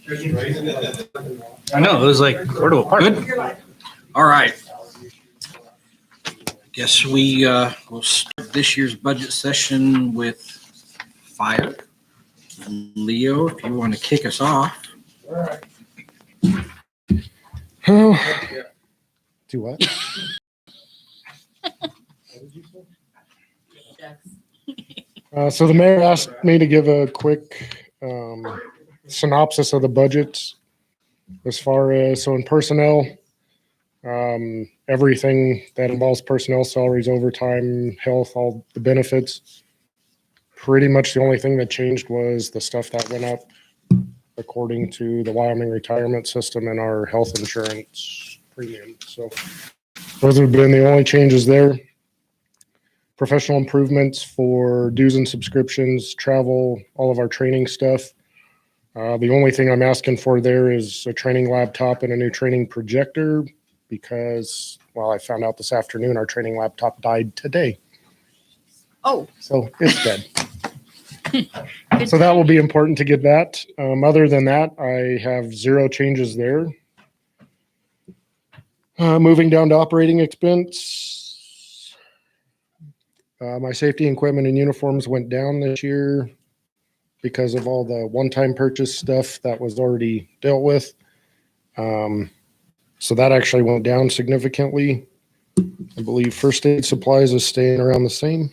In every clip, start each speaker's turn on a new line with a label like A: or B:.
A: I know, it was like, where do apart? Good. All right. Guess we will start this year's budget session with fire. Leo, if you want to kick us off.
B: Do what? So the mayor asked me to give a quick synopsis of the budgets as far as, so in personnel, everything that involves personnel, salaries, overtime, health, all the benefits. Pretty much the only thing that changed was the stuff that went up according to the Wyoming retirement system and our health insurance premium. So those have been the only changes there. Professional improvements for dues and subscriptions, travel, all of our training stuff. The only thing I'm asking for there is a training laptop and a new training projector because, well, I found out this afternoon our training laptop died today.
C: Oh.
B: So it's dead. So that will be important to get that. Other than that, I have zero changes there. Moving down to operating expense. My safety equipment and uniforms went down this year because of all the one-time purchase stuff that was already dealt with. So that actually went down significantly. I believe first aid supplies is staying around the same.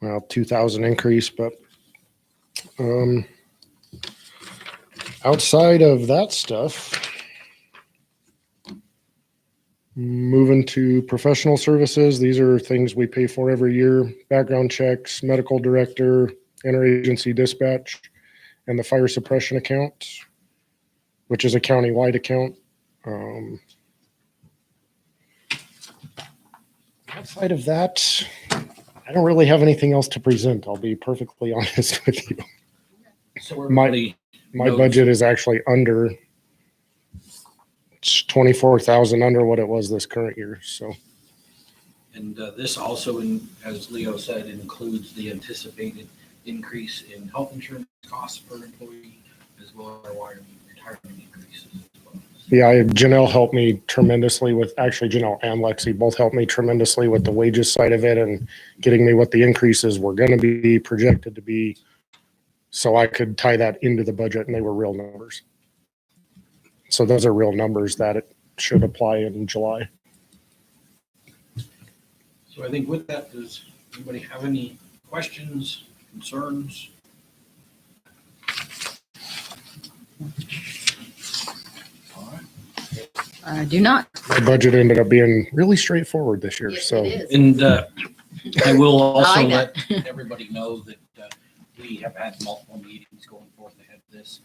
B: Well, 2,000 increase, but outside of that stuff, moving to professional services, these are things we pay for every year. Background checks, medical director, interagency dispatch, and the fire suppression account, which is a county-wide account. Outside of that, I don't really have anything else to present. I'll be perfectly honest with you.
A: So
B: My budget is actually under, it's 24,000 under what it was this current year. So,
A: and this also, as Leo said, includes the anticipated increase in health insurance costs per employee, as well as our retirement increases as well.
B: yeah, Janelle helped me tremendously with, actually Janelle and Lexi both helped me tremendously with the wages side of it and getting me what the increases were going to be projected to be, so I could tie that into the budget, and they were real numbers. So those are real numbers that it should apply in July.
A: So I think with that, does anybody have any questions, concerns? All right.
C: I do not.
B: My budget ended up being really straightforward this year.
C: Yes,
B: So
C: it is.
A: And I will also
C: I like
A: let
C: that.
A: everybody know that we have had multiple meetings going forth ahead of this.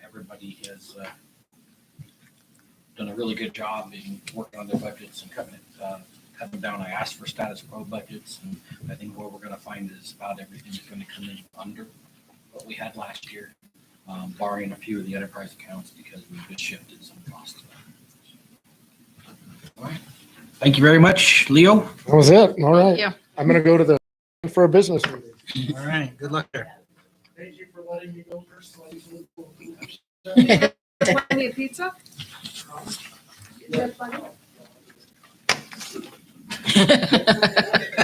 A: Everybody has done a really good job in working on their budgets and cutting them down. I asked for status quo budgets, and I think what we're going to find is about everything is going to come in under what we had last year, barring a few of the enterprise accounts because we just shifted some costs. All right. Thank you very much, Leo.
B: that was it. All right.
C: Yeah.
B: I'm going to go to the for a business meeting.
A: All right. Good luck there.
B: Thank you for letting me go first.
D: Plenty of pizza?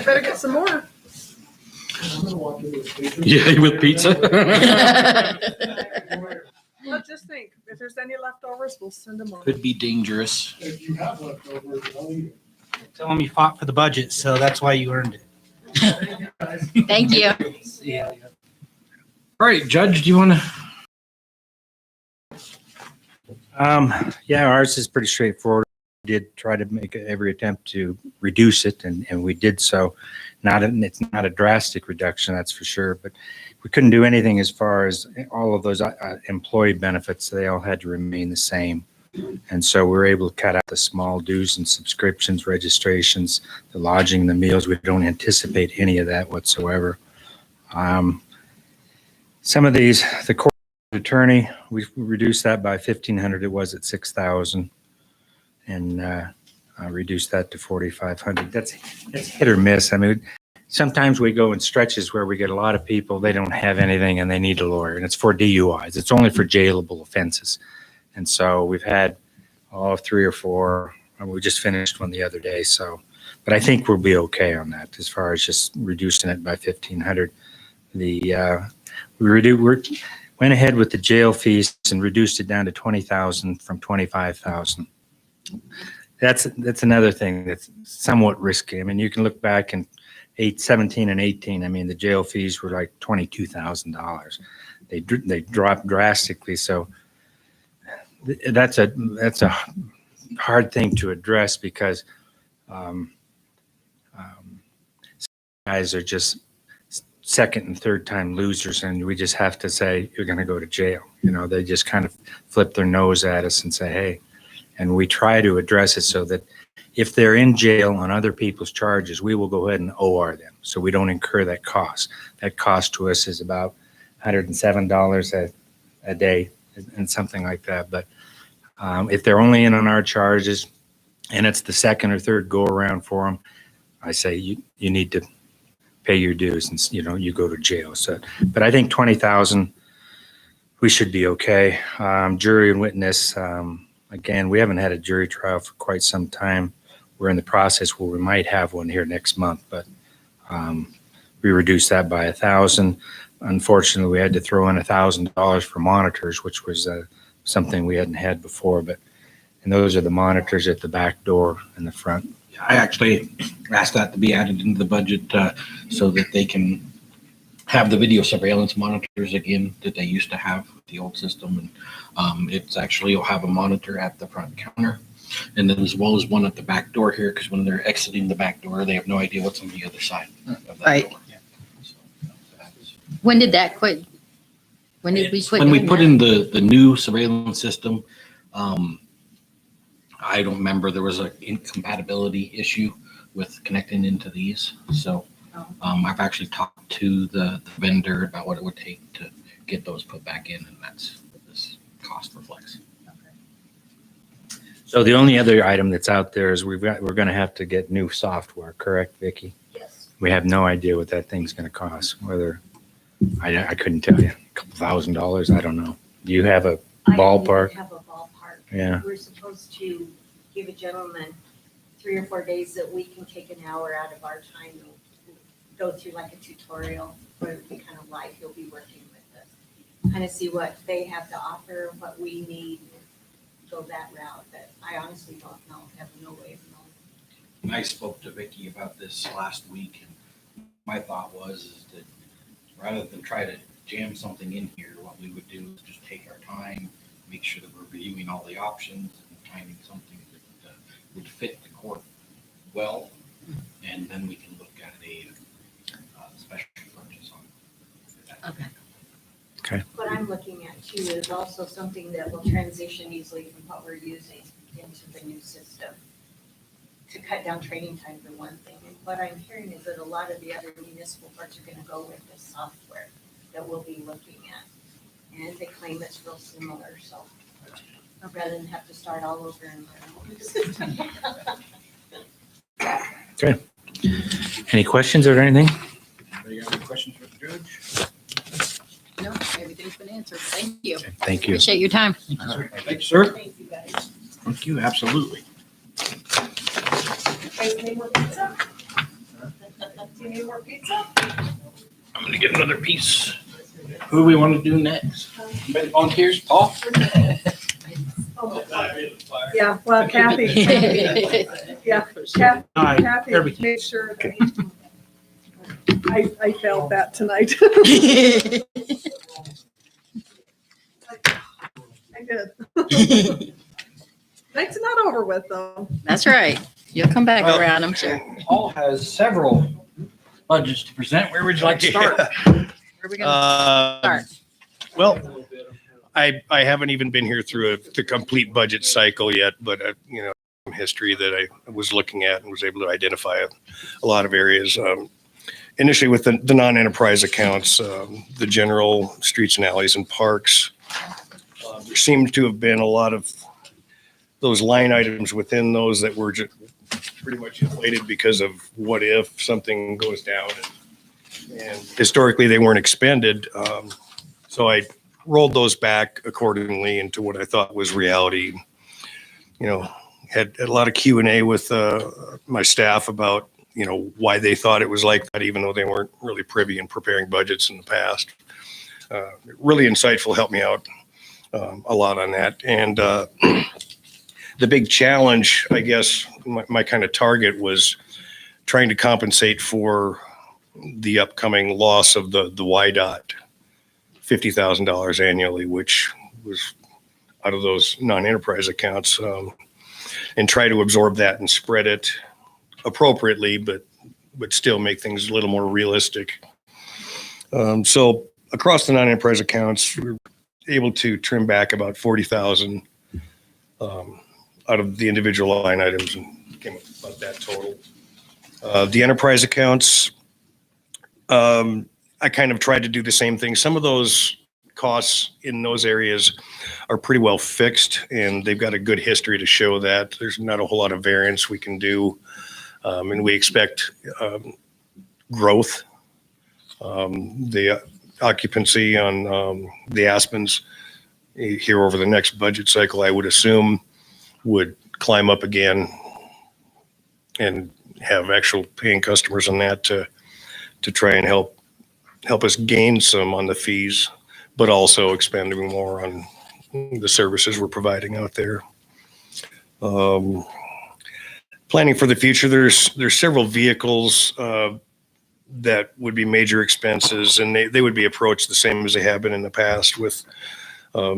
D: Better get some more.
A: Yeah, with pizza.
D: Well, just think, if there's any leftovers, we'll send them on.
A: Could be dangerous.
B: If you have leftovers, I'll eat it.
E: Tell them you fought for the budget, so that's why you earned it.
C: Thank you.
E: Yeah.
A: All right, Judge, do you want to?
E: Yeah, ours is pretty straightforward. We did try to make every attempt to reduce it, and we did so. It's not a drastic reduction, that's for sure, but we couldn't do anything as far as all of those employee benefits. They all had to remain the same. And so we were able to cut out the small dues and subscriptions, registrations, the lodging, the meals. We don't anticipate any of that whatsoever. Some of these, the court attorney, we reduced that by 1,500. It was at 6,000, and reduced that to 4,500. That's hit or miss. I mean, sometimes we go in stretches where we get a lot of people, they don't have anything and they need a lawyer, and it's for DUIs. It's only for jailable offenses. And so we've had 3 or 4, and we just finished one the other day. So, but I think we'll be okay on that as far as just reducing it by 1,500. We went ahead with the jail fees and reduced it down to 20,000 from 25,000. That's another thing that's somewhat risky. I mean, you can look back in 17 and 18. I mean, the jail fees were like $22,000. They dropped drastically. So that's a hard thing to address because guys are just second and third time losers, and we just have to say you're going to go to jail. You know, they just kind of flip their nose at us and say, hey. And we try to address it so that if they're in jail on other people's charges, we will go ahead and OR them so we don't incur that cost. That cost to us is about $107 a day and something like that. But if they're only in on our charges and it's the second or third go around for them, I say you need to pay your dues and, you know, you go to jail. So, but I think 20,000, we should be okay. Jury and witness, again, we haven't had a jury trial for quite some time. We're in the process where we might have one here next month, but we reduced that by 1,000. Unfortunately, we had to throw in $1,000 for monitors, which was something we hadn't had before. And those are the monitors at the back door and the front.
A: I actually asked that to be added into the budget so that they can have the video surveillance monitors again that they used to have with the old system. And it's actually, you'll have a monitor at the front counter and then as well as one at the back door here, because when they're exiting the back door, they have no idea what's on the other side of that
C: Right.
A: door. So, that's-
C: When did that quit? When did we quit?
A: When we
C: doing
A: put
C: that?
A: in the new surveillance system, I don't remember, there was an incompatibility issue with connecting into these. So I've actually talked to the vendor about what it would take to get those put back in, and that's what this cost reflects.
E: So the only other item that's out there is we're going to have to get new software, correct, Vicki?
C: Yes.
E: We have no idea what that thing's going to cost, whether, I couldn't tell you, a couple $1,000, I don't know. Do you have a ballpark?
F: I have a ballpark.
E: Yeah.
F: We're supposed to give a gentleman 3 or 4 days that we can take an hour out of our time and go through like a tutorial where it'll be kind of live. He'll be working with us, kind of see what they have to offer, what we need, and go that route. But I honestly don't know, have no way of knowing.
A: I spoke to Vicki about this last week, and my thought was that rather than try to jam something in here, what we would do is just take our time, make sure that we're reviewing all the options and finding something that would fit the court well, and then we can look at a special purchase on that.
C: Okay.
F: What I'm looking at too is also something that will transition easily from what we're using into the new system to cut down training time for one thing. And what I'm hearing is that a lot of the other municipal parts are gonna go with this software that we'll be looking at. And they claim it's real similar, so rather than have to start all over and learn the system.
E: Any questions or anything?
A: Anybody got any questions for the judge?
C: No, everything's been answered. Thank you.
E: Thank you.
C: Appreciate your time.
A: Thank you, sir.
F: Thank you, guys.
A: Thank you, absolutely.
D: Guys need more pizza? Do you need more pizza?
A: I'm gonna get another piece. Who do we want to do next? Anybody volunteers? Paul?
D: Yeah, well, Kathy, yeah, Kathy
A: everything.
D: made sure that I failed that tonight. I did. Night's not over with though.
C: That's right. You'll come back
A: Well,
C: around, I'm sure.
A: Paul has several budgets to present. Where would you like to start?
C: Where are we gonna start?
G: Well, I haven't even been here through the complete budget cycle yet, but some history that I was looking at and was able to identify a lot of areas. Initially with the non-enterprise accounts, the general streets and alleys and parks, there seemed to have been a lot of those line items within those that were just pretty much inflated because of what if something goes down. And historically, they weren't expended. So I rolled those back accordingly into what I thought was reality. You know, had a lot of Q&A with my staff about, you know, why they thought it was like that, even though they weren't really privy in preparing budgets in the past. Really insightful, helped me out a lot on that. And the big challenge, I guess, my kind of target was trying to compensate for the upcoming loss of the YDOT, $50,000 annually, which was out of those non-enterprise accounts, and try to absorb that and spread it appropriately, but still make things a little more realistic. So across the non-enterprise accounts, we were able to trim back about 40,000 out of the individual line items and came up with about that total. The enterprise accounts, I kind of tried to do the same thing. Some of those costs in those areas are pretty well fixed, and they've got a good history to show that. There's not a whole lot of variance we can do, and we expect growth. The occupancy on the Aspens here over the next budget cycle, I would assume, would climb up again and have actual paying customers on that to try and help us gain some on the fees, but also expanding more on the services we're providing out there. Planning for the future, there's several vehicles that would be major expenses, and they would be approached the same as they have been in the past, with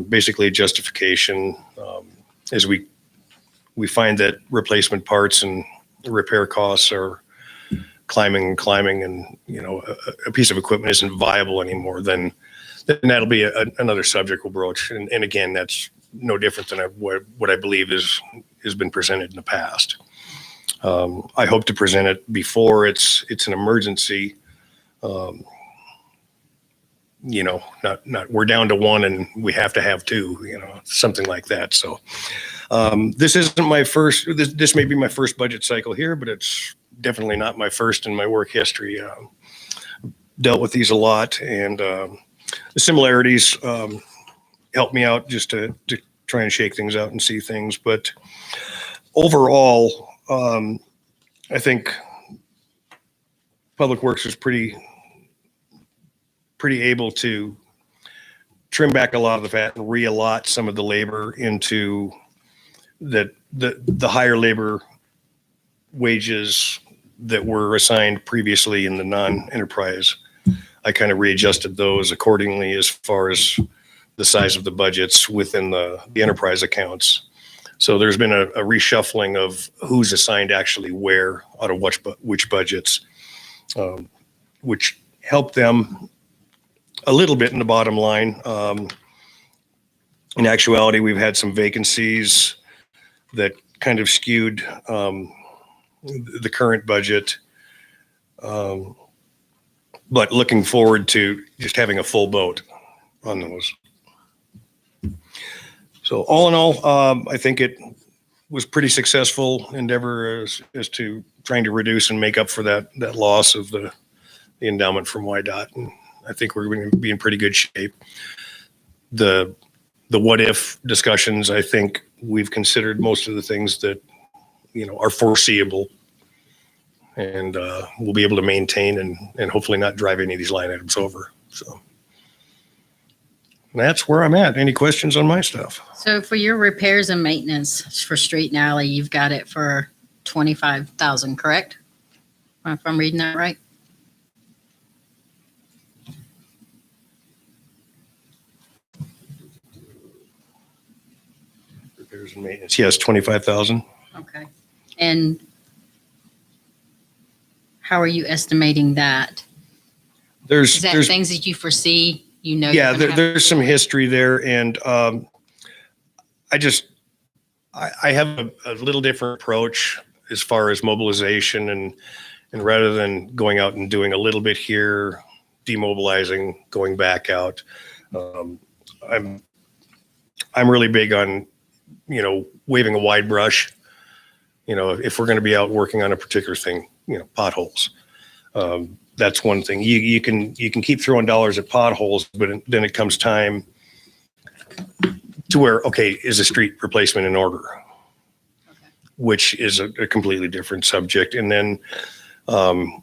G: basically a justification as we find that replacement parts and repair costs are climbing, and you know, a piece of equipment isn't viable anymore, then that'll be another subject we'll broach. And again, that's no different than what I believe has been presented in the past. I hope to present it before it's an emergency. You know, not we're down to one and we have to have two, you know, something like that. So this isn't my first, this may be my first budget cycle here, but it's definitely not my first in my work history. Dealt with these a lot, and the similarities helped me out just to try and shake things out and see things. But overall, I think Public Works is pretty able to trim back a lot of the fat and reallot some of the labor into the higher labor wages that were assigned previously in the non-enterprise. I kind of readjusted those accordingly as far as the size of the budgets within the enterprise accounts. So there's been a reshuffling of who's assigned actually where out of which budgets, which helped them a little bit in the bottom line. In actuality, we've had some vacancies that kind of skewed the current budget. But looking forward to just having a full boat on those. So all in all, I think it was pretty successful endeavor as to trying to reduce and make up for that loss of the endowment from YDOT. And I think we're going to be in pretty good shape. The what if discussions, I think we've considered most of the things that, you know, are foreseeable, and we'll be able to maintain and hopefully not drive any of these line items over. So that's where I'm at. Any questions on my stuff?
C: So for your repairs and maintenance for Street and Alley, you've got it for 25,000, correct? If I'm reading that right?
G: Repairs and maintenance. Yes, 25,000.
C: Okay. And how are you estimating that? Is that
G: There's
C: things that you foresee, you know?
G: yeah,
C: you're gonna have-
G: there's some history there, and I have a little different approach as far as mobilization, and rather than going out and doing a little bit here, demobilizing, going back out, I'm really big on, you know, waving a wide brush You know, if we're going to be out working on a particular thing, you know, potholes. That's one thing. You can keep throwing dollars at potholes, but then it comes time to where, okay, is a street replacement in order? Which is a completely different subject. And then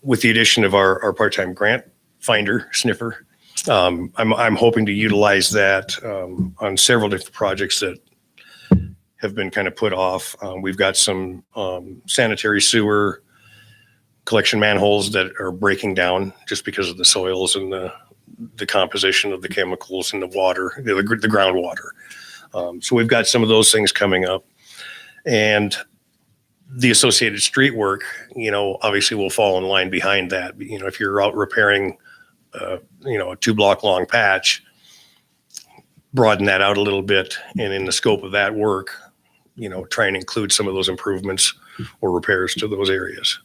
G: with the addition of our part-time grant finder, sniffer, I'm hoping to utilize that on several different projects that have been kind of put off. We've got some sanitary sewer collection manholes that are breaking down just because of the soils and the composition of the chemicals in the water, the groundwater. So we've got some of those things coming up. And the associated street work, you know, obviously will fall in line behind that. You know, if you're out repairing, you know, a 2-block long patch, broaden that out a little bit. And in the scope of that work, you know, try and include some of those improvements or repairs to those areas.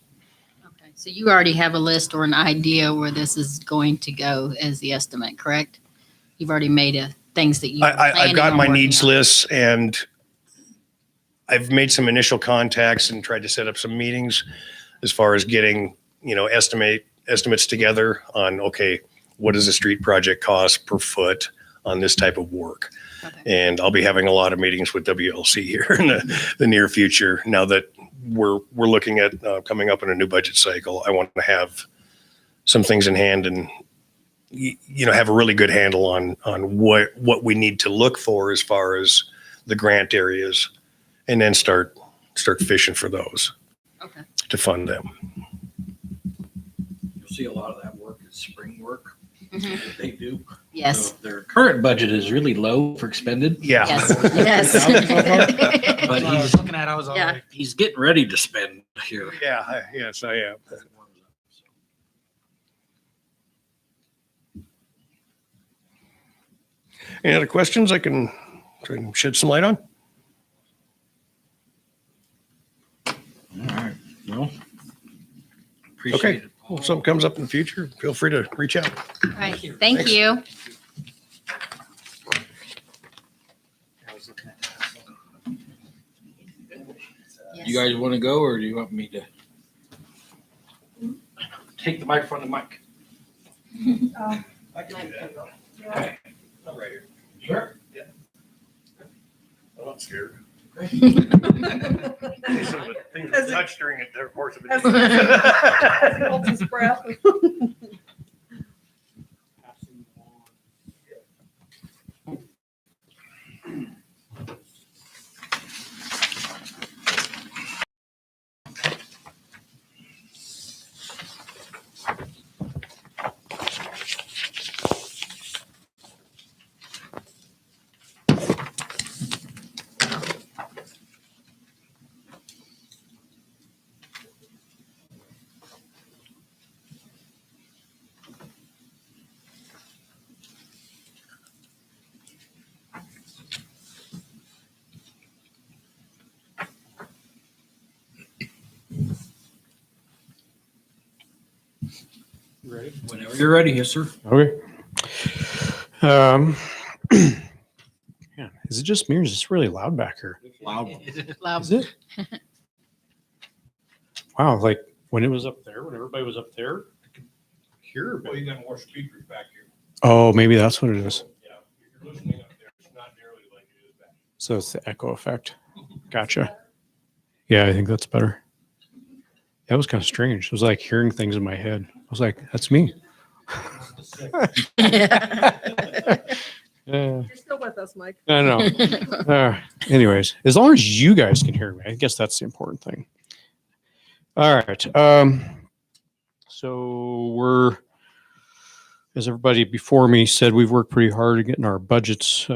C: Okay, so you already have a list or an idea where this is going to go as the estimate, correct? You've already made things that you.
G: I've got my needs lists, and I've made some initial contacts and tried to set up some meetings as far as getting, you know, estimates together on, okay, what does a street project cost per foot on this type of work?
C: Okay.
G: And I'll be having a lot of meetings with WLC here in the near future. Now that we're looking at coming up in a new budget cycle, I want to have some things in hand and, you know, have a really good handle on what we need to look for as far as the grant areas, and then start fishing for those.
C: Okay.
G: To fund them.
A: You'll see a lot of that work is spring work
C: Mhm.
A: that they do.
C: Yes.
A: So their current budget is really low for expended.
G: Yeah.
C: Yes. Yes.
A: But he's looking at, I was
C: Yeah.
A: like, he's getting ready to spend here.
G: Yeah. Yes, I am. Any other questions I can try and shed some light on?
A: All right, well. Appreciate it.
G: If something comes up in the future, feel free to reach out.
C: All right, thank you.
A: You guys want to go, or do you want me to take the microphone to Mike? I can do that. Okay. I'm right here. Sure. Yeah. I'm not scared. Things
D: As it-
G: touch during the course of
D: As he holds his breath.
A: Ready? Whenever you're ready, yes, sir.
H: Okay. Yeah, is it just me or is this really loud back here?
A: Loud.
C: Loud.
H: Is it? Wow, like when it was up there, when everybody was up there, I could hear.
G: Well, you got more speakers back here.
H: Oh, maybe that's what it is.
G: Yeah. If you're listening up there, it's not nearly like it is back.
H: So it's the echo effect. Gotcha. Yeah, I think that's better. That was kind of strange. It was like hearing things in my head. I was like, that's me.
D: You're still with us, Mike.
H: I know. Anyways, as long as you guys can hear me, I guess that's the important thing. All right. So we're, as everybody before me said, we've worked pretty hard at getting our budgets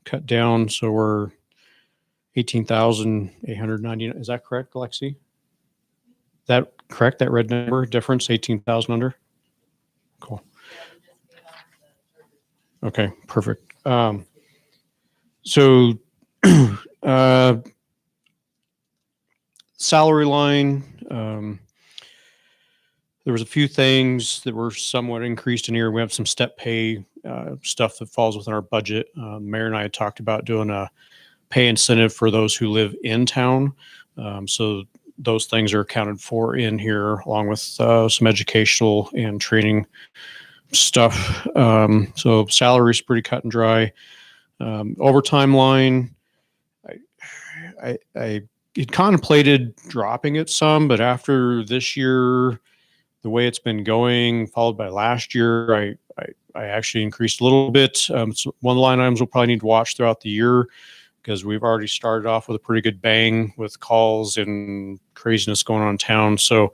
H: cut down. So we're 18,890. Is that correct, Alexi? Is that correct? That red number difference, 18,000 under? Cool. Okay, perfect. So salary line, there was a few things that were somewhat increased in here. We have some step pay stuff that falls within our budget. Mayor and I had talked about doing a pay incentive for those who live in town. So those things are accounted for in here, along with some educational and training stuff. So salary is pretty cut and dry. Overtime line, I had contemplated dropping it some, but after this year, the way it's been going, followed by last year, I actually increased a little bit. So one of the line items we'll probably need to watch throughout the year, because we've already started off with a pretty good bang with calls and craziness going on in town. So,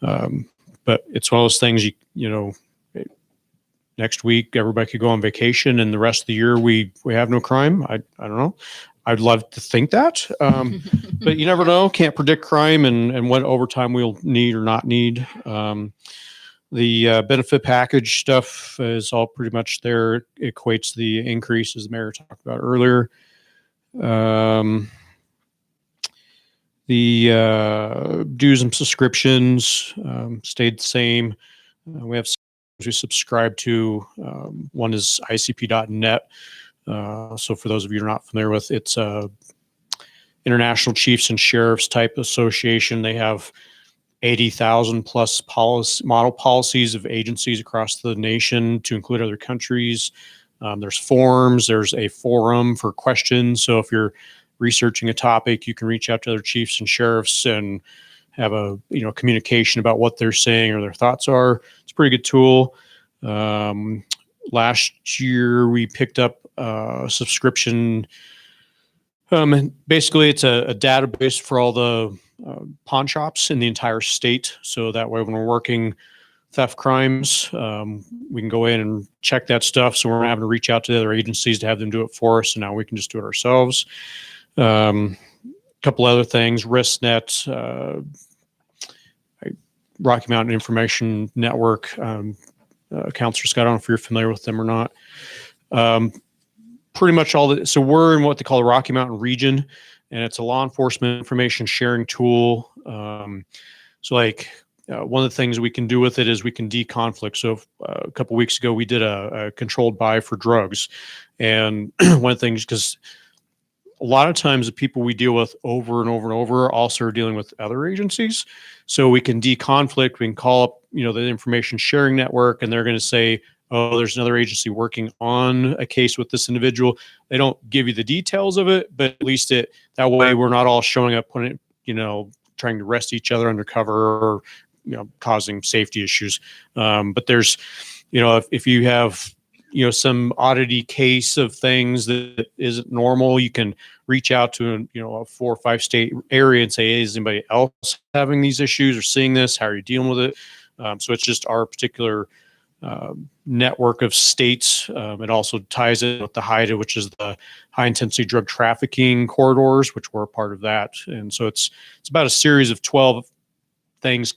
H: but it's one of those things, next week everybody could go on vacation, and the rest of the year we have no crime. I don't know. I'd love to think that, but you never know. Can't predict crime and what overtime we'll need or not need. The benefit package stuff is all pretty much there. It equates the increase, as the mayor talked about earlier. The dues and subscriptions stayed the same. We have we subscribe to. One is icp.net. So for those of you who are not familiar with, it's a International Chiefs and Sheriffs type association. They have 80,000 plus model policies of agencies across the nation to include other countries. There's forums, there's a forum for questions. So if you're researching a topic, you can reach out to other chiefs and sheriffs and have a communication about what they're saying or their thoughts are. It's a pretty good tool. Last year we picked up a subscription. And basically it's a database for all the pawn shops in the entire state. So that way when we're working theft crimes, we can go in and check that stuff. So we're not having to reach out to the other agencies to have them do it for us. And now we can just do it ourselves. Couple other things, RiskNet, Rocky Mountain Information Network, Counselor Scott, I don't know if you're familiar with them or not. Pretty much so we're in what they call the Rocky Mountain region, and it's a law enforcement information sharing tool. So one of the things we can do with it is we can deconflict. So a couple of weeks ago, we did a controlled buy for drugs. And one of the things, because a lot of times the people we deal with over and over and over also are dealing with other agencies. So we can deconflict, we can call up, the information sharing network, and they're going to say, oh, there's another agency working on a case with this individual. They don't give you the details of it, but at least that way we're not all showing up, trying to arrest each other undercover or, causing safety issues. But there's, if you have, some oddity case of things that isn't normal, you can reach out to a 4 or 5 state area and say, hey, is anybody else having these issues or seeing this? How are you dealing with it? So it's just our particular network of states. It also ties in with the HIDTA, which is the high intensity drug trafficking corridors, which we're a part of that. And so it's about a series of 12 things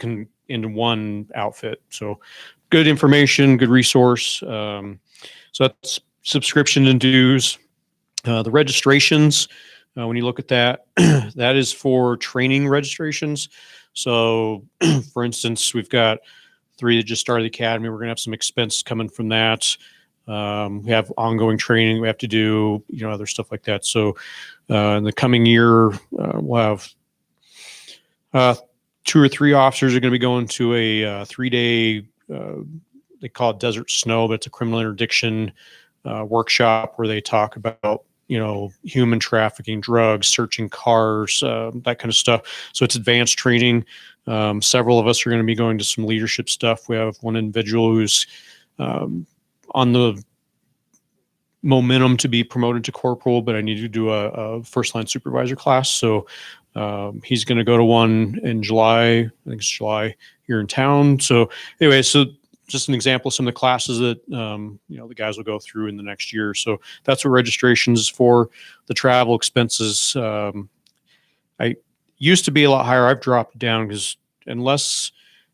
H: into one outfit. So good information, good resource. So that's subscription and dues. The registrations, when you look at that, that is for training registrations. So for instance, we've got 3 that just started the academy. We're going to have some expense coming from that. We have ongoing training we have to do, other stuff like that. So in the coming year, we'll have 2 or 3 officers are going to be going to a 3-day, they call it Desert Snow, but it's a criminal interdiction workshop where they talk about, human trafficking, drugs, searching cars, that kind of stuff. So it's advanced training. Several of us are going to be going to some leadership stuff. We have one individual who's on the momentum to be promoted to corporal, but I need to do a first line supervisor class. So he's going to go to one in July. I think it's July here in town. So anyway, so just an example of some of the classes that the guys will go through in the next year. So that's what registrations is for. The travel expenses, I used to be a lot higher. I've dropped down because unless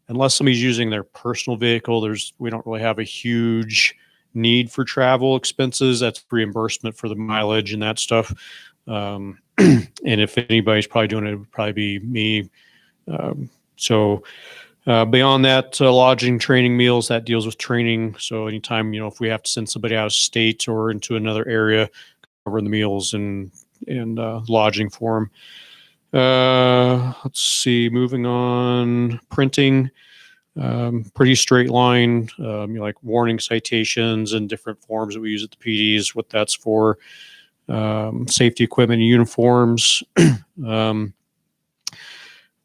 H: somebody's using their personal vehicle, we don't really have a huge need for travel expenses. That's reimbursement for the mileage and that stuff. And if anybody's probably doing it, it would probably be me. Beyond that, lodging, training, meals, that deals with training. So anytime, if we have to send somebody out of state or into another area, cover the meals and lodging for Let's see, moving on, printing, pretty straight line, like warning citations and different forms that we use at the PDs, what that's for. Safety equipment and uniforms. We'll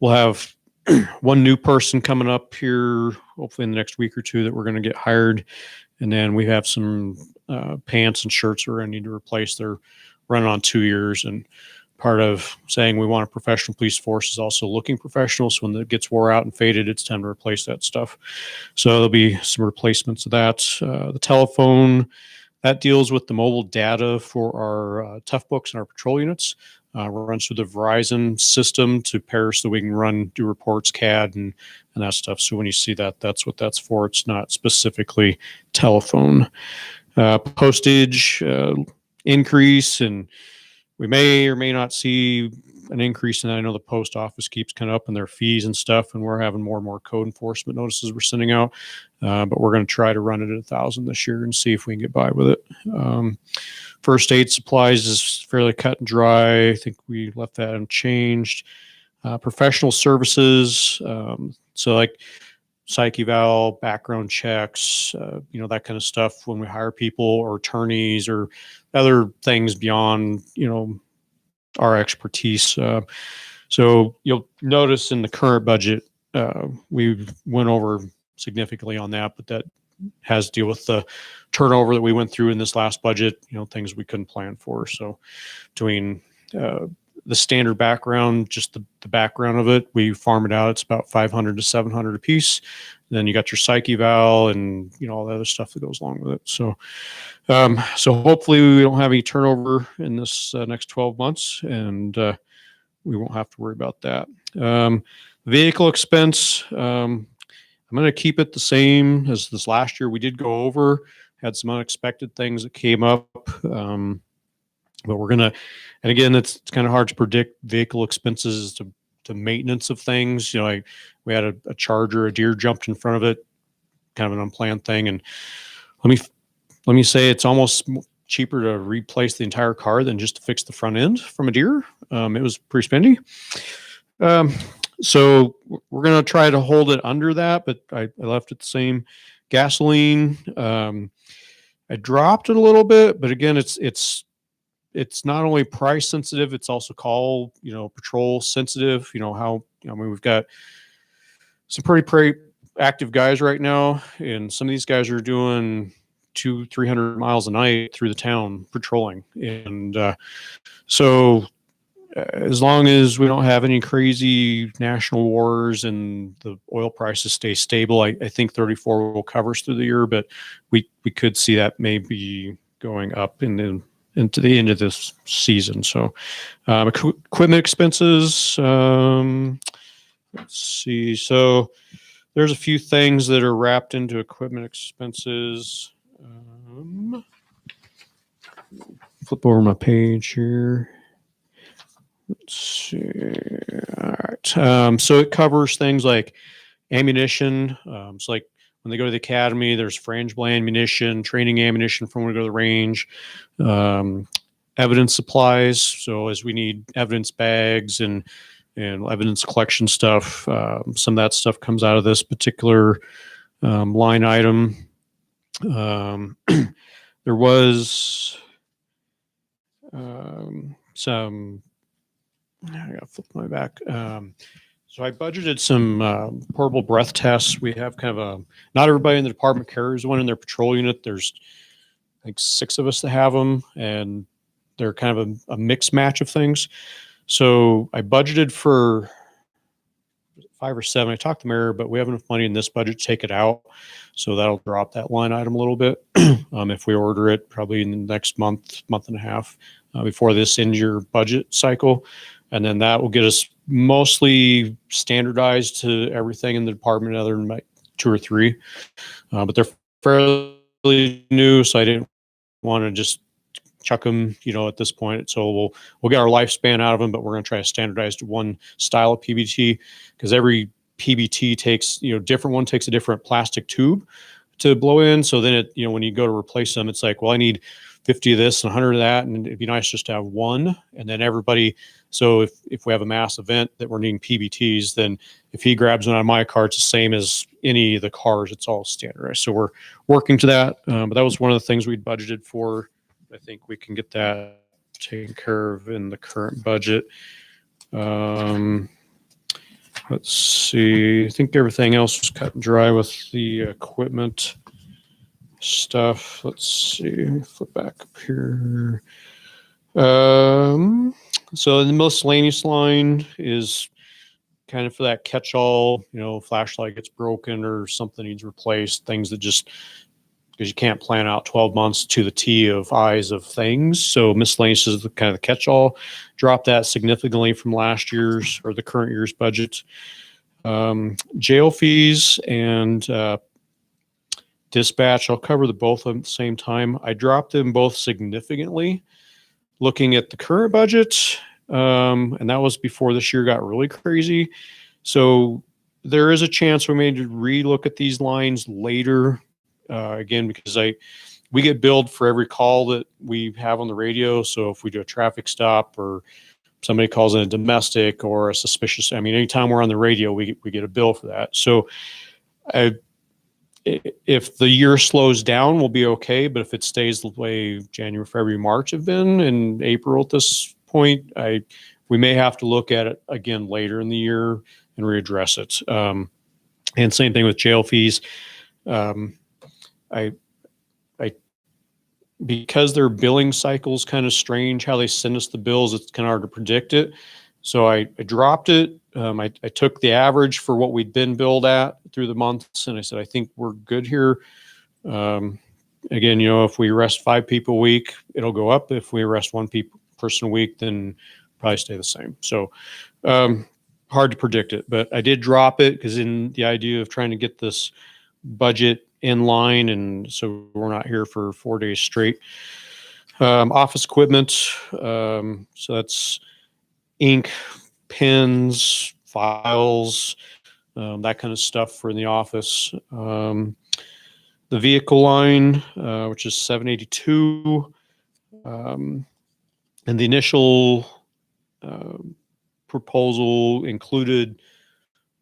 H: have one new person coming up here, hopefully in the next week or two, that we're going to get hired. And then we have some pants and shirts we're going to need to replace. They're running on 2 years. And part of saying we want a professional police force is also looking professional. So when it gets wore out and faded, it's time to replace that stuff. So there'll be some replacements of that. The telephone, that deals with the mobile data for our tough books and our patrol units. Runs through the Verizon system to pair so we can do reports, CAD, and that stuff. So when you see that, that's what that's for. It's not specifically telephone. Postage increase, and we may or may not see an increase. And I know the post office keeps kind of up in their fees and stuff, and we're having more and more code enforcement notices we're sending out. But we're going to try to run it at 1,000 this year and see if we can get by with it. First aid supplies is fairly cut and dry. I think we left that unchanged. Professional services, so like psych eval, background checks, that kind of stuff when we hire people or attorneys or other things beyond, our expertise. So you'll notice in the current budget, we went over significantly on that, but that has to deal with the turnover that we went through in this last budget, things we couldn't plan for. So between the standard background, just the background of it, we farm it out. It's about 500 to 700 a piece. Then you got your psych eval and, all the other stuff that goes along with it. So, so hopefully we don't have any turnover in this next 12 months, and we won't have to worry about that. Vehicle expense, I'm going to keep it the same as this last year. We did go over, had some unexpected things that came up. But we're going to, and again, it's kind of hard to predict vehicle expenses to maintenance of things. We had a Charger, a deer jumped in front of it, kind of an unplanned thing. And let me say it's almost cheaper to replace the entire car than just to fix the front end from a deer. It was pretty spendy. So we're going to try to hold it under that, but I left it the same. Gasoline, I dropped it a little bit, but again, it's not only price sensitive, it's also call, patrol sensitive. We've got some pretty active guys right now, and some of these guys are doing 200-300 miles a night through the town patrolling. And so as long as we don't have any crazy national wars and the oil prices stay stable, I think 34 will cover us through the year, but we could see that maybe going up into the end of this season. So equipment expenses, let's see. So there's a few things that are wrapped into equipment expenses. Flip over my page here. Let's see. All right. So it covers things like ammunition. It's like when they go to the academy, there's frangible ammunition, training ammunition from when we go to the range, evidence supplies. So as we need evidence bags and evidence collection stuff, some of that stuff comes out of this particular line item. There was some. I gotta flip my back. So I budgeted some portable breath tests. We have kind of not everybody in the department carries one in their patrol unit. There's like 6 of us that have them, and they're kind of a mixed match of things. So I budgeted for 5 or 7. I talked to the mayor, but we have enough money in this budget to take it out. So that'll drop that line item a little bit. If we order it probably in the next month and a half before this ends your budget cycle. And then that will get us mostly standardized to everything in the department other than like 2 or 3. But they're fairly new, so I didn't want to just chuck them, at this point. So we'll get our lifespan out of them, but we're going to try to standardize to one style of PBT, because every PBT takes, different one takes a different plastic tube to blow in. So then when you go to replace them, it's like, well, I need 50 of this and 100 of that, and it'd be nice just to have one, and then everybody. So if we have a mass event that we're needing PBTs, then if he grabs one on my car, it's the same as any of the cars. It's all standardized. So we're working to that. But that was one of the things we'd budgeted for. I think we can get that taken care of in the current budget. Let's see. I think everything else was cut and dry with the equipment stuff. Let's see. Flip back up here. So the miscellaneous line is kind of for that catch-all, flashlight gets broken or something needs replaced, things that just, because you can't plan out 12 months to the T of eyes of things. So miscellaneous is the kind of the catch-all. Drop that significantly from last year's or the current year's budget. Jail fees and dispatch, I'll cover the both at the same time. I dropped them both significantly looking at the current budget, and that was before this year got really crazy. So there is a chance we may relook at these lines later, again, because we get billed for every call that we have on the radio. So if we do a traffic stop or somebody calls in a domestic or a suspicious, anytime we're on the radio, we get a bill for that. So if the year slows down, we'll be okay. But if it stays the way January, February, March have been, and April at this point, we may have to look at it again later in the year and readdress it. And same thing with jail fees. Because their billing cycle's kind of strange, how they send us the bills, it's kind of hard to predict it. So I dropped it. I took the average for what we'd been billed at through the months, and I said, I think we're good here. Again, if we arrest 5 people a week, it'll go up. If we arrest 1 person a week, then probably stay the same. So hard to predict it, but I did drop it because in the idea of trying to get this budget in line, and so we're not here for 4 days straight. Office equipment, so that's ink, pens, files, that kind of stuff for in the office. The vehicle line, which is 782, and the initial proposal included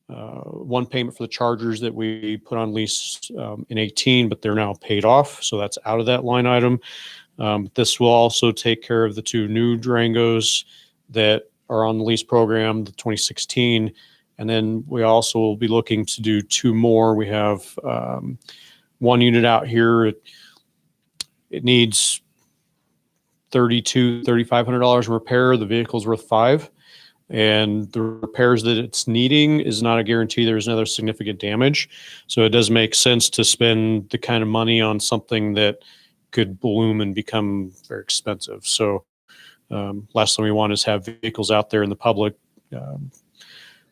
H: one payment for the Chargers that we put on lease in 18, but they're now paid off, so that's out of that line item. This will also take care of the 2 new Durangos that are on the lease program, the 2016, and then we also will be looking to do 2 more. We have 1 unit out here. It needs $3,500 in repair. The vehicle's worth $5,000. And the repairs that it's needing is not a guarantee there's another significant damage. So it does make sense to spend the kind of money on something that could bloom and become very expensive. So last thing we want is have vehicles out there in the public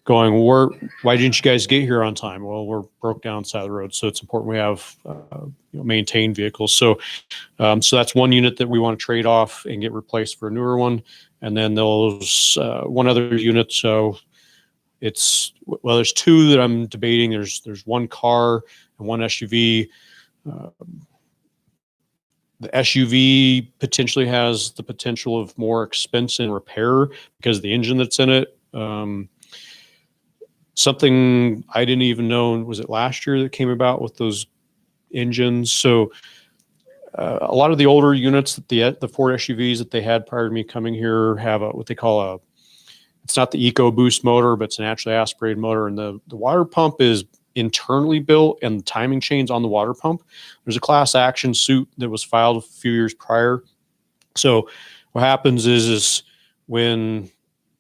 H: going, why didn't you guys get here on time? Well, we're broke down side of the road. So it's important we have maintained vehicles. So that's 1 unit that we want to trade off and get replaced for a newer one. And then those 1 other unit. So there's 2 that I'm debating. There's 1 car and 1 SUV. The SUV potentially has the potential of more expense in repair because of the engine that's in it. Something I didn't even know, was it last year that came about with those engines? So a lot of the older units that the Ford SUVs that they had prior to me coming here have what they call it's not the EcoBoost motor, but it's a naturally aspirated motor. And the water pump is internally built and the timing chain's on the water pump. There's a class action suit that was filed a few years prior. So what happens is when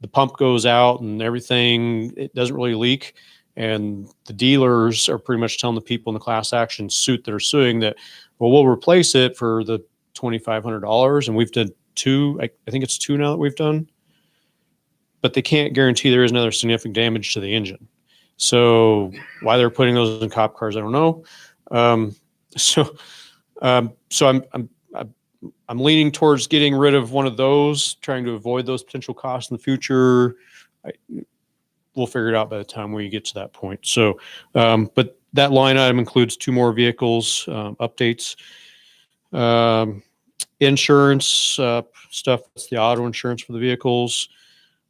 H: the pump goes out and everything, it doesn't really leak. And the dealers are pretty much telling the people in the class action suit that are suing that, well, we'll replace it for the $2,500. And we've done 2, I think it's 2 now that we've done, but they can't guarantee there is another significant damage to the engine. So why they're putting those in cop cars, I don't know. So I'm leaning towards getting rid of one of those, trying to avoid those potential costs in the future. We'll figure it out by the time we get to that point. So, but that line item includes 2 more vehicles, updates. insurance stuff, that's the auto insurance for the vehicles.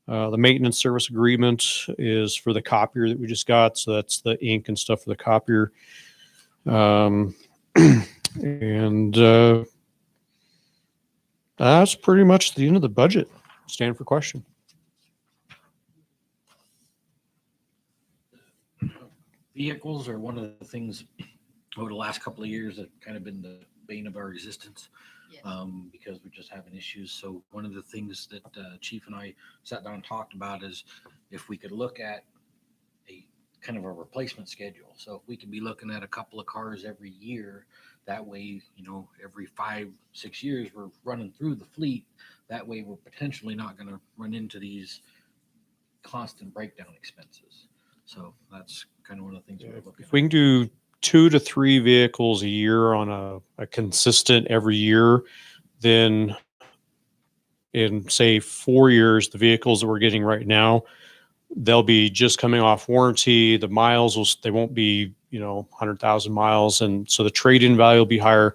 H: The maintenance service agreement is for the copier that we just got. So that's the ink and stuff for the copier. And that's pretty much the end of the budget. Stand for question.
A: Vehicles are one of the things over the last couple of years that kind of been the bane of our existence.
C: Yes.
A: Because we're just having issues. So one of the things that Chief and I sat down and talked about is if we could look at a kind of a replacement schedule. So if we could be looking at a couple of cars every year, that way, every 5-6 years, we're running through the fleet. That way, we're potentially not going to run into these constant breakdown expenses. So that's kind of one of the things we're looking
H: If we can do 2 to 3 vehicles a year on a consistent every year, then in say 4 years, the vehicles that we're getting right now, they'll be just coming off warranty. The miles they won't be, 100,000 miles. And so the trade-in value will be higher.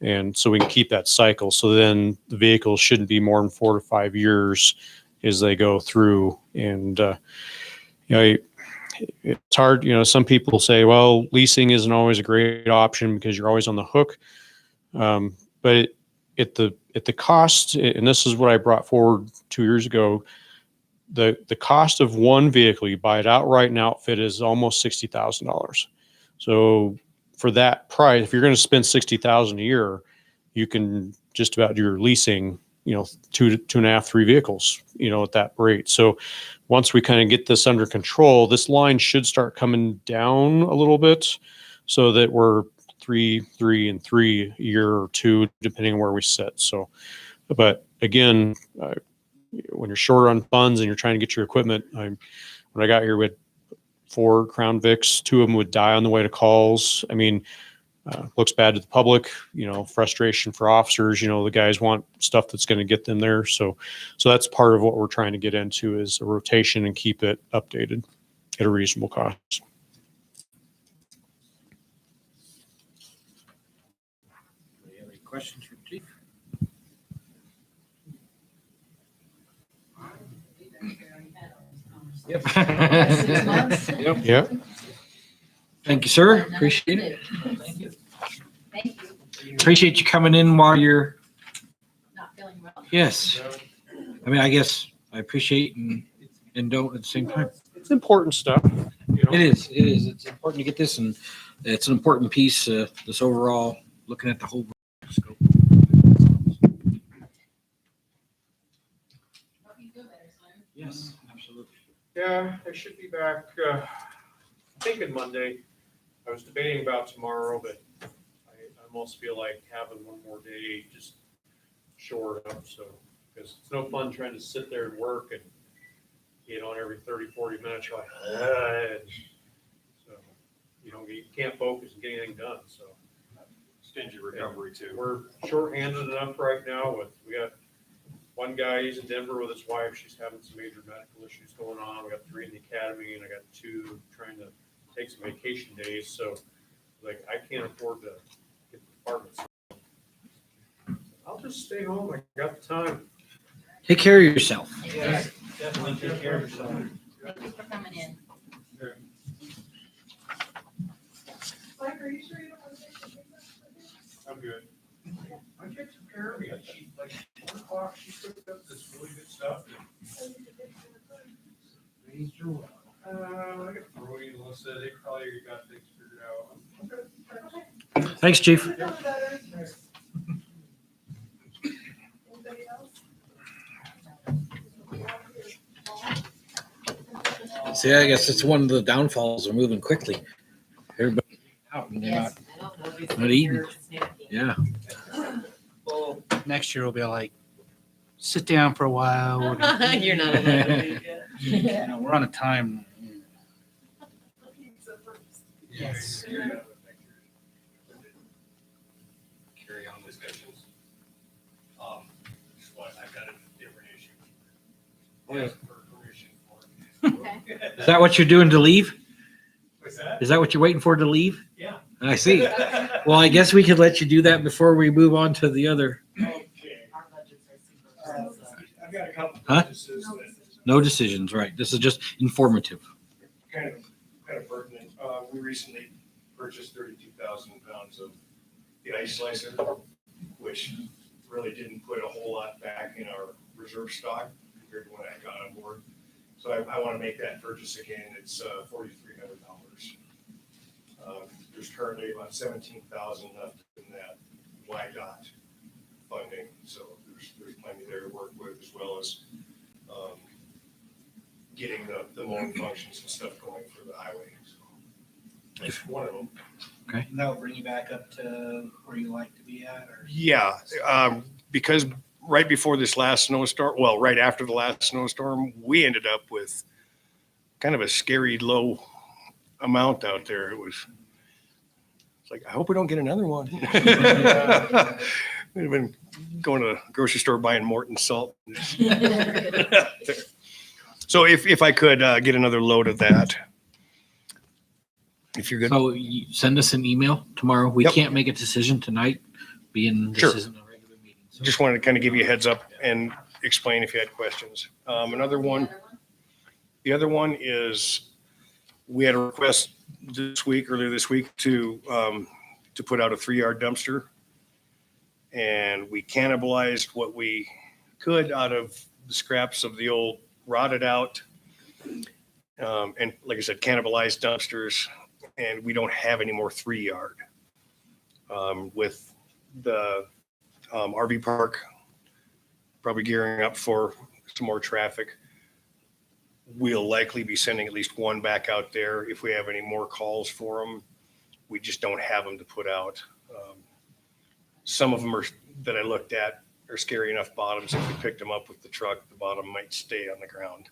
H: And so we can keep that cycle. So then the vehicles shouldn't be more than 4 to 5 years as they go through. And, it's hard, some people say, well, leasing isn't always a great option because you're always on the hook. But at the cost, and this is what I brought forward 2 years ago, the cost of one vehicle, you buy it outright and outfit, is almost $60,000. So for that price, if you're going to spend $60,000 a year, you can just about do your leasing, 2.5, 3 vehicles, at that rate. So once we kind of get this under control, this line should start coming down a little bit so that we're 3 and 3 a year or 2, depending on where we sit. So, but again, when you're short on funds and you're trying to get your equipment, when I got here, we had 4 Crown Vics, 2 of them would die on the way to calls. I mean, looks bad to the public, frustration for officers, the guys want stuff that's going to get them there. So that's part of what we're trying to get into is a rotation and keep it updated at a reasonable cost.
A: Any questions for Chief? Yep.
C: 6 months.
A: Yep.
H: Yeah.
A: Thank you, sir. Appreciate it.
C: Thank you. Thank you.
A: Appreciate you coming in while you're,
C: Not feeling well.
A: yes. I mean, I guess I appreciate and don't at the same time.
H: It's important stuff.
A: It is. It's important to get this, and it's an important piece, this overall, looking at the whole scope. Yes, absolutely.
I: Yeah, I should be back, thinking Monday. I was debating about tomorrow, but I almost feel like having one more day just short up, so, because it's no fun trying to sit there and work and, every 30, 40 minutes, you're like, and so, you can't focus and get anything done, so.
G: Extend your recovery too.
I: We're shorthanded enough right now we got one guy, he's in Denver with his wife. She's having some major medical issues going on. We got 3 in the academy and I got 2 trying to take some vacation days. So I can't afford to get the apartment. So I'll just stay home. I got the time.
A: Take care of yourself.
I: Yeah, definitely take care of yourself.
C: Thank you for coming in.
D: Mike, are you sure you don't want to take the picture?
I: I'm good. My kids took care of me. She, 1 o'clock, she cooked up this really good stuff. I got Roy and Melissa, they probably got things figured out.
A: Thanks, Chief.
D: Anybody else?
A: See, I guess it's one of the downfalls of moving quickly. Everybody out and they're not eating. Yeah.
J: Well, next year we'll be like, sit down for a while.
D: You're not allowed to do that.
J: We're on a time.
C: Yes.
G: Carry on discussions. What, I've got a different issue.
A: Yeah.
G: For permission for.
C: Okay.
A: Is that what you're doing to leave?
G: What's that?
A: Is that what you're waiting for to leave?
G: Yeah.
A: I see. Well, I guess we could let you do that before we move on to the other.
G: I've got a couple
A: Huh?
G: purchases that
A: No decisions, right? This is just informative.
G: kind of pertinent. We recently purchased 32,000 pounds of the ice slicer, which really didn't put a whole lot back in our reserve stock compared to when I got on board. So I want to make that purchase again. It's $4,300. There's currently about 17,000 left in that YDOT funding, so there's plenty there to work with, as well as getting the mowing functions and stuff going for the highway. So that's one of them.
J: And that'll bring you back up to where you like to be at, or?
G: Yeah, because right before this last snowstorm, well, right after the last snowstorm, we ended up with kind of a scary low amount out there. It's like, I hope we don't get another one. We'd have been going to the grocery store buying Morton salt. So if I could get another load of that, if you're good.
A: So you send us an email tomorrow. We
G: Yep.
A: can't make a decision tonight, being
G: Sure.
A: this isn't a regular meeting. So-
G: Just wanted to kind of give you a heads up and explain if you had questions. Another one, the other one is we had a request earlier this week to put out a 3-yard dumpster. And we cannibalized what we could out of the scraps of the old rotted out. And like I said, cannibalized dumpsters, and we don't have any more 3-yard. With the RV park probably gearing up for some more traffic, we'll likely be sending at least one back out there. If we have any more calls for them, we just don't have them to put out. Some of them that I looked at are scary enough bottoms. If we picked them up with the truck, the bottom might stay on the ground.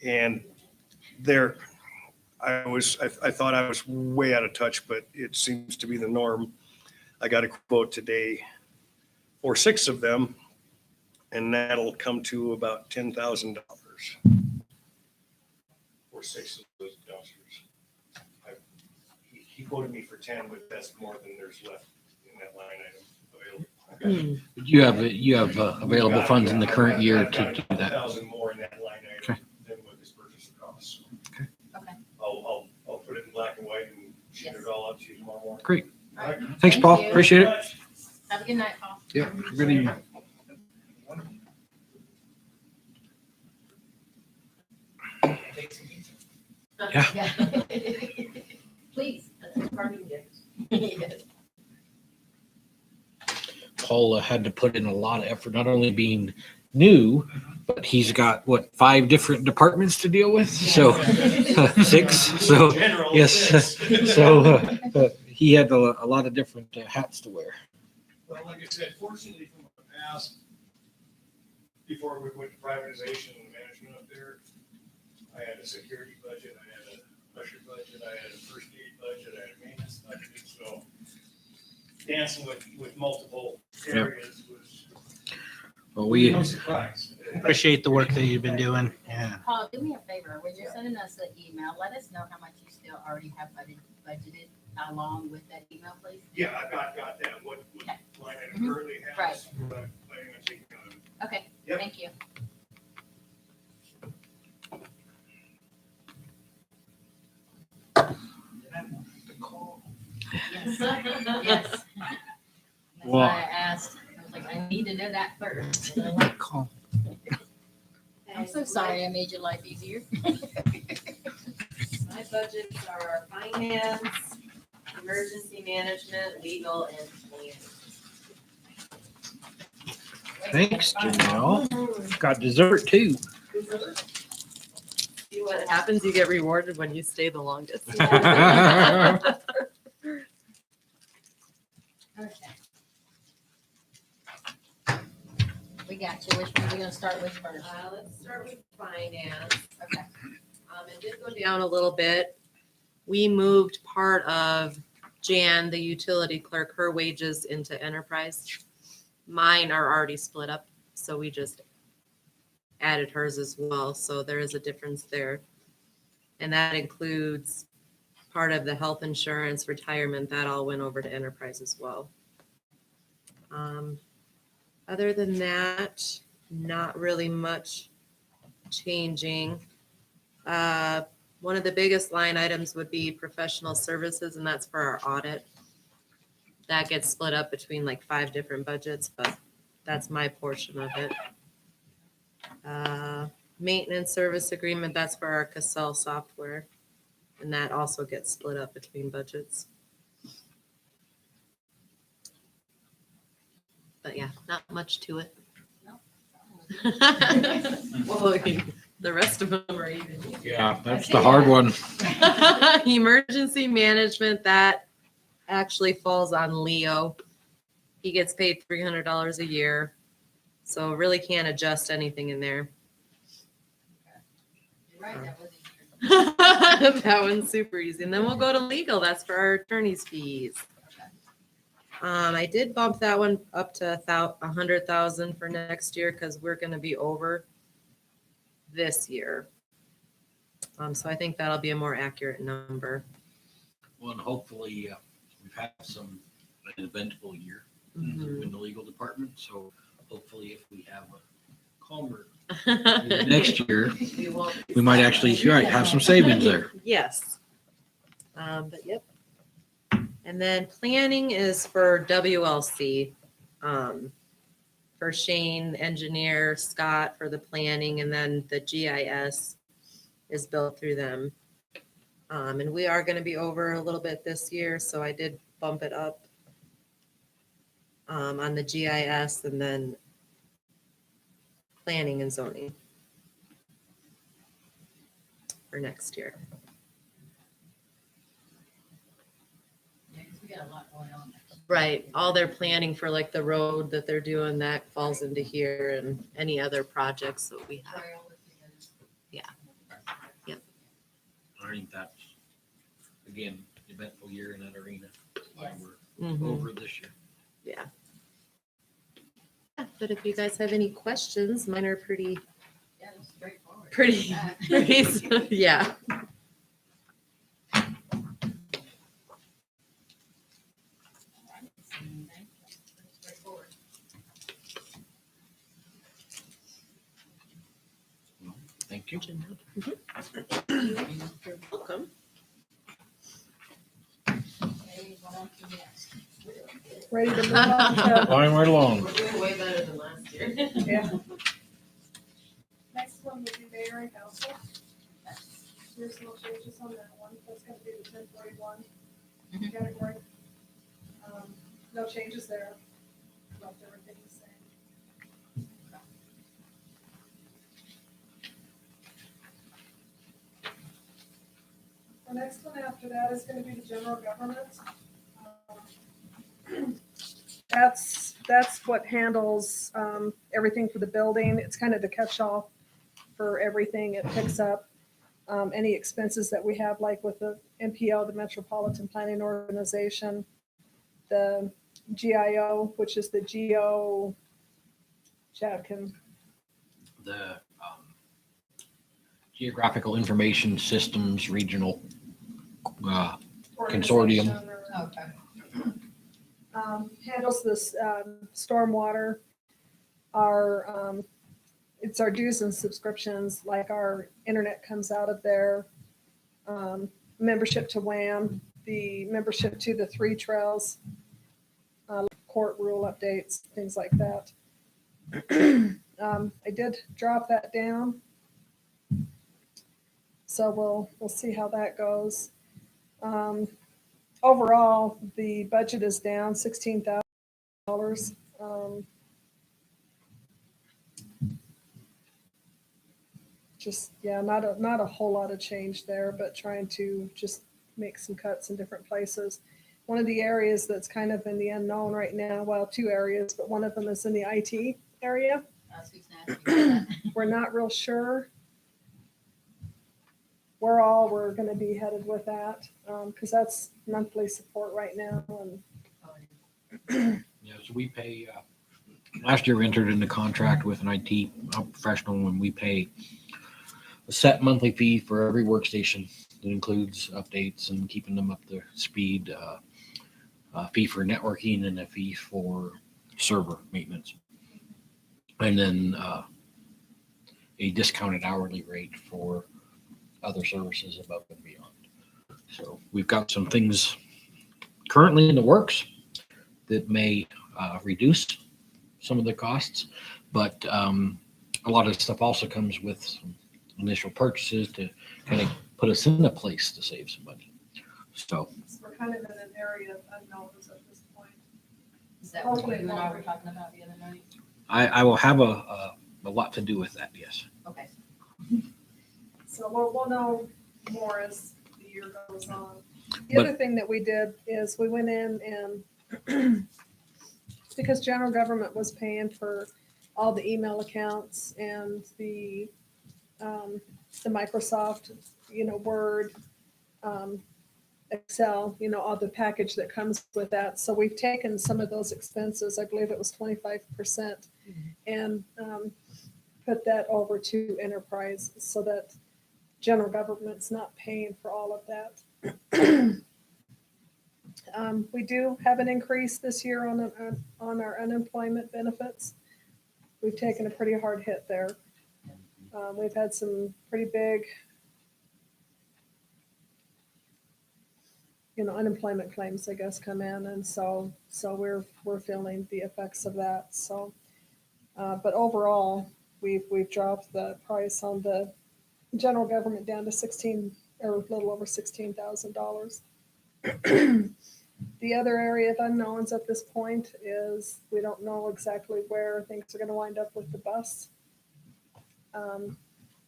G: And there, I thought I was way out of touch, but it seems to be the norm. I got a quote today for 6 of them, and that'll come to about $10,000 for 6 of those dumpsters. He quoted me for 10, but that's more than there's left in that line item available.
A: You have available funds in the current year to do that.
G: 1,000 more in that line item than what this purchase costs.
C: Okay.
G: I'll put it in black and white and shoot it all out to you tomorrow morning.
A: Great.
G: All right.
A: Thanks, Paul.
C: you.
A: Appreciate it.
C: Have a good night, Paul.
A: Yeah. Good evening.
C: Yeah. Please. That's parting gift.
A: Paul had to put in a lot of effort, not only being new, but he's got, 5 different departments to deal with? So 6. So,
G: General,
A: yes. So he had a lot of different hats to wear.
G: Well, like I said, fortunately from the past, before we went to privatization and management up there, I had a security budget, I had a usher budget, I had a first aid budget, I had a maintenance budget, so dancing with multiple areas was
A: Well, we,
G: no surprise.
J: Appreciate the work that you've been doing. Yeah.
C: Paul, do me a favor. When you're sending us an email, let us know how much you still already have budgeted along with that email, please.
G: Yeah, I've got that, what
C: Okay.
G: line item currently has, what I'm planning on taking on.
C: Okay,
G: Yep.
C: thank you. Yes. Yes. That's
A: Well-
C: why I asked. I was like, I need to know that first. And I'm like,
J: Call.
C: I'm so sorry I made your life easier.
K: My budgets are finance, emergency management, legal, and planning.
A: thanks, Janelle. Got dessert too.
K: See what happens, you get rewarded when you stay the longest.
C: Okay. We got you. Which one are we gonna start with first?
K: Let's start with finance.
C: Okay.
K: It did go down a little bit. We moved part of Jan, the utility clerk, her wages into enterprise. Mine are already split up, so we just added hers as well. So there is a difference there. And that includes part of the health insurance, retirement, that all went over to enterprise as well. Other than that, not really much changing. One of the biggest line items would be professional services, and that's for our audit. That gets split up between like 5 different budgets, but that's my portion of it. Maintenance service agreement, that's for our Cassell software, and that also gets split up between budgets. But yeah, not much to it. Well, the rest of them are even.
A: Yeah, that's the hard one.
K: Emergency management, that actually falls on Leo. He gets paid $300 a year, so really can't adjust anything in there. That one's super easy. And then we'll go to legal. That's for our attorney's fees. I did bump that one up to 100,000 for next year because we're going to be over this year. So I think that'll be a more accurate number.
A: Well, and hopefully we've had an eventful year
K: Mhm.
A: in the legal department. So hopefully if we have a calmer year next year, we might actually have some savings there.
K: Yes. But yep. And then planning is for WLC. For Shane, engineer, Scott for the planning, and then the GIS is built through them. And we are going to be over a little bit this year, so I did bump it up on the GIS and then planning and zoning for next year.
C: We got a lot going on.
K: Right, all their planning for like the road that they're doing, that falls into here, and any other projects that we have.
A: I think that's, again, eventful year in that arena. Why we're
K: Mhm.
A: over this year.
K: Yeah. But if you guys have any questions, mine are pretty,
C: Yeah, it's straightforward.
K: pretty, yeah.
A: Thank you.
K: You're welcome.
D: Ready to move on to,
A: Going right along.
K: We're doing way better than last year.
D: yeah. Next one would be mayor and council. There's no changes on that one. That's gonna be the 1041 category. No changes there. Left everything the same. The next one after that is gonna be the general government. That's what handles everything for the building. It's kind of the catch-all for everything. It picks up any expenses that we have, like with the MPO, the Metropolitan Planning Organization, the GIO, which is the Geo, Chad can,
A: The Geographical Information Systems Regional Consortium.
D: organization or,
C: Okay.
D: handles this stormwater, our it's our dues and subscriptions, like our internet comes out of there, membership to WAM, the membership to the 3 trails, court rule updates, things like that. I did drop that down, so we'll see how that goes. Overall, the budget is down $16,000. Just, yeah, not a whole lot of change there, but trying to just make some cuts in different places. One of the areas that's kind of in the unknown right now, well, 2 areas, but one of them is in the IT area. We're not real sure where all we're going to be headed with that, because that's monthly support right now. And
A: Yeah, so we pay, last year we entered into contract with an IT professional when we pay a set monthly fee for every workstation. That includes updates and keeping them up to speed, a fee for networking and a fee for server maintenance. And then a discounted hourly rate for other services above and beyond. So we've got some things currently in the works that may reduce some of the costs, but a lot of stuff also comes with some initial purchases to kind of put us in a place to save some money. So
D: We're kind of in an area of unknowns at this point.
C: Is that what you and I were talking about the other night?
A: I will have a lot to do with that, yes.
C: Okay.
D: So we'll know more as the year goes on. The
A: But-
D: other thing that we did is we went in and because general government was paying for all the email accounts and the Microsoft, Word, Excel, all the package that comes with that. So we've taken some of those expenses, I believe it was 25%, and put that over to enterprise so that general government's not paying for all of that. We do have an increase this year on our unemployment benefits. We've taken a pretty hard hit there. We've had some pretty big, unemployment claims, I guess, come in, and so we're feeling the effects of that. So, but overall, we've dropped the price on the general government down to a little over $16,000. The other area of unknowns at this point is we don't know exactly where things are going to wind up with the bus.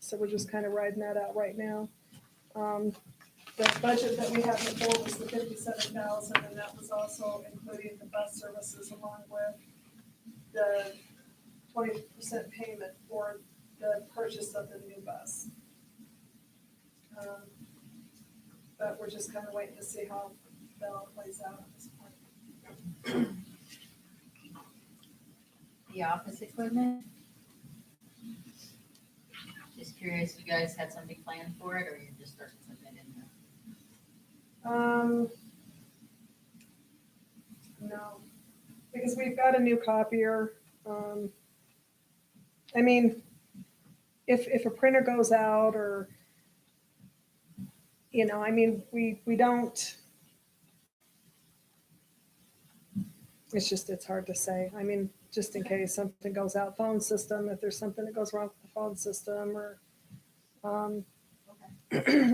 D: So we're just kind of riding that out right now. The budget that we had before was the $57,000, and that was also including the bus services along with the 20% payment for the purchase of the new bus. But we're just kind of waiting to see how that all plays out at this point.
C: The office equipment? Just curious, you guys had something planned for it, or you're just starting to put it in there?
D: No, because we've got a new copier. I mean, if a printer goes out or, I mean, we don't, it's hard to say. I mean, just in case something goes out, phone system, if there's something that goes wrong with the phone system or, I'm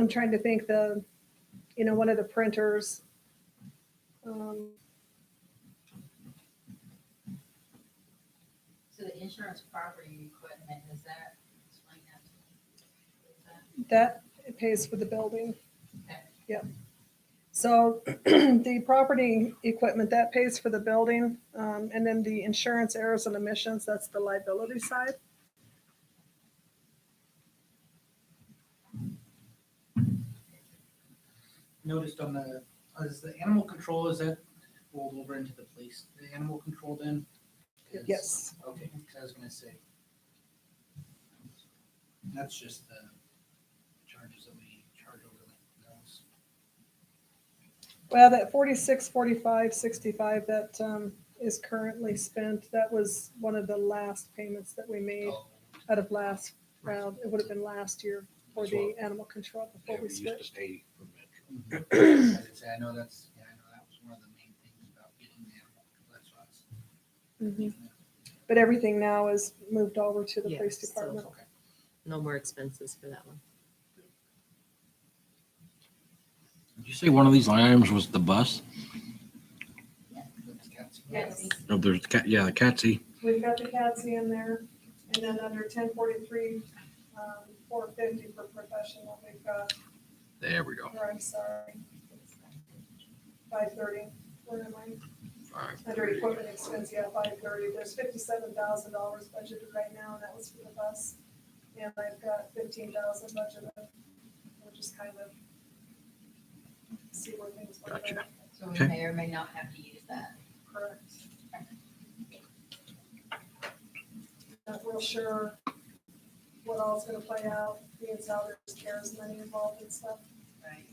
D: trying to think one of the printers,
C: So the insurance property equipment, is that, explain that to me. Is that-
D: that it pays for the building.
C: Okay.
D: Yep. So the property equipment, that pays for the building. And then the insurance, errors and omissions, that's the liability side.
J: Noticed on is the animal control, is that rolled over into the police, the animal control then? 'Cause-
D: Yes.
J: Okay, 'cause I was gonna say. That's just the charges that we charge over those.
D: Well, that 46, 45, 65 that is currently spent, that was one of the last payments that we made
J: Oh,
D: out of last round. It would have been last year for the animal control before
A: Yeah,
D: we
A: we used to
D: switched.
A: stay for Metro.
J: I did say, I know that was one of the main things about getting the animal, that's what I was.
D: Mhm. But everything now is moved over to the
K: Yeah,
D: police
K: so-
D: department.
J: Okay.
K: No more expenses for that one.
A: Did you say one of these line items was the bus?
D: Yes.
A: No, there's the CATSI.
D: We've got the CATSI in there, and then under 1043, 450 for professional, we've got,
A: There we go.
D: or I'm sorry, 530, where am I?
A: All right.
D: Under equipment expense, yeah, 530, there's $57,000 budgeted right now, and that was for the bus. And I've got 15,000 budgeted, we'll just kind of see where things go.
A: Gotcha.
C: So we
A: Okay.
C: may or may not have to use that.
D: Correct. Not real sure what all's gonna play out, being how there's CARES money involved and stuff.
C: Right.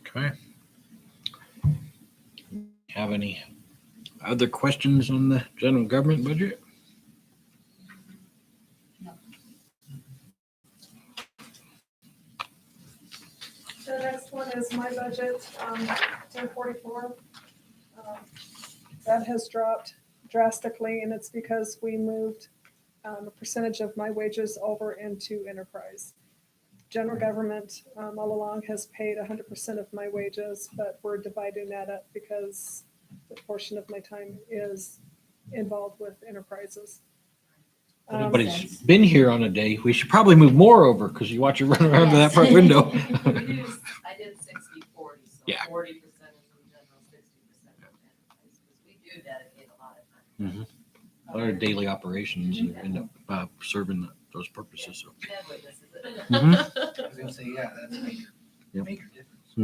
A: Okay. Have any Other questions on the general government budget?
D: The next one is my budget, 1044. That has dropped drastically, and it's because we moved a percentage of my wages over into enterprise. General government all along has paid 100% of my wages, but we're dividing that up because the portion of my time is involved with enterprises.
A: Everybody's been here on a day. We should probably move more over because you watch it run around to that front window.
K: I did 60/40, so
A: Yeah.
K: 40% is in general, 60% in enterprise, because we do dedicate a lot of time.
A: A lot of daily operations you end up serving those purposes. So.
K: Dead witnesses it.
J: I was gonna say, yeah, that's major,
A: Yep.
J: major difference.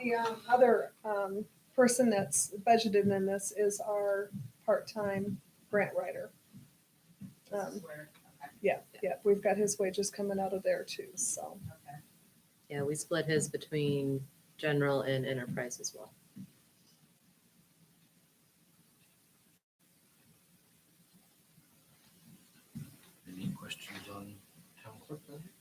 D: The other person that's budgeted in this is our part-time grant writer. Yeah, we've got his wages coming out of there too, so.
K: Yeah, we split his between general and enterprise as well.
A: Any questions on town clerk budget?